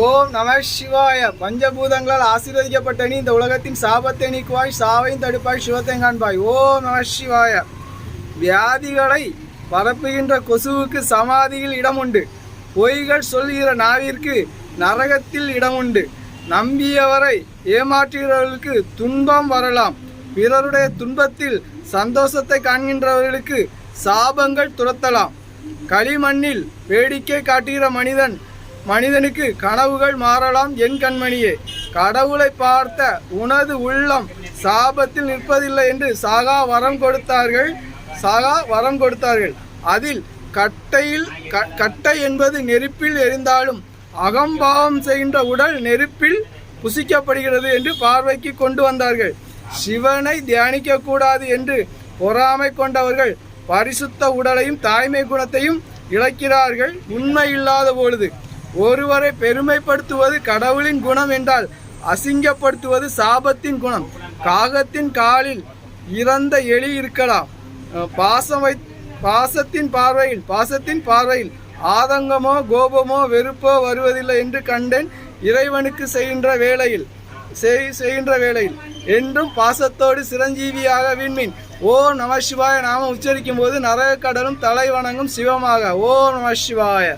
ஓம் நம சிவாய. பஞ்சபூதங்களால் ஆசீர்வதிக்கப்பட்ட நீ இந்த உலகத்தின் சாபத்தை நீக்குவாய், சாவையும் தடுப்பாய், சிவத்தை காண்பாய். ஓம் நம சிவாய. வியாதிகளை பரப்புகின்ற கொசுவுக்கு சமாதியில் இடம் உண்டு. பொய்கள் சொல்கிற நாவிற்கு நரகத்தில் இடம் உண்டு. நம்பியவரை ஏமாற்றுகிறவர்களுக்கு துன்பம் வரலாம். பிறருடைய துன்பத்தில் சந்தோஷத்தை காண்கின்றவர்களுக்கு சாபங்கள் துரத்தலாம். களிமண்ணில் வேடிக்கை காட்டுகிற மனிதனுக்கு கனவுகள் மாறலாம். என் கண்மணியே, கடவுளை பார்த்த உனது உள்ளம் சாபத்தில் நிற்பதில்லை என்று சாகா வரம் கொடுத்தார்கள். அதில் கட்டை என்பது நெருப்பில் எரிந்தாலும் அகம்பாவம் செய்கின்ற உடல் நெருப்பில் புசிக்கப்படுகிறது என்று பார்வைக்கு கொண்டு வந்தார்கள். சிவனை தியானிக்க கூடாது என்று பொறாமை கொண்டவர்கள் பரிசுத்த உடலையும் தாய்மை குணத்தையும் இழக்கிறார்கள். உண்மை இல்லாத பொழுது ஒருவரை பெருமைப்படுத்துவது கடவுளின் குணம் என்றால் அசிங்கப்படுத்துவது சாபத்தின் குணம். காகத்தின் காலில் இறந்த எலி இருக்கலாம். பாசத்தின் பார்வையில் ஆதங்கமோ கோபமோ வெறுப்போ வருவதில்லை என்று கண்டேன். இறைவனுக்கு செய்கின்ற வேளையில் என்றும் பாசத்தோடு சிரஞ்சீவியாக விண்மீன். ஓம் நம சிவாய நாம உச்சரிக்கும் போது நரக கடலும் தலை வணங்கும் சிவமாக. ஓம் நம சிவாய.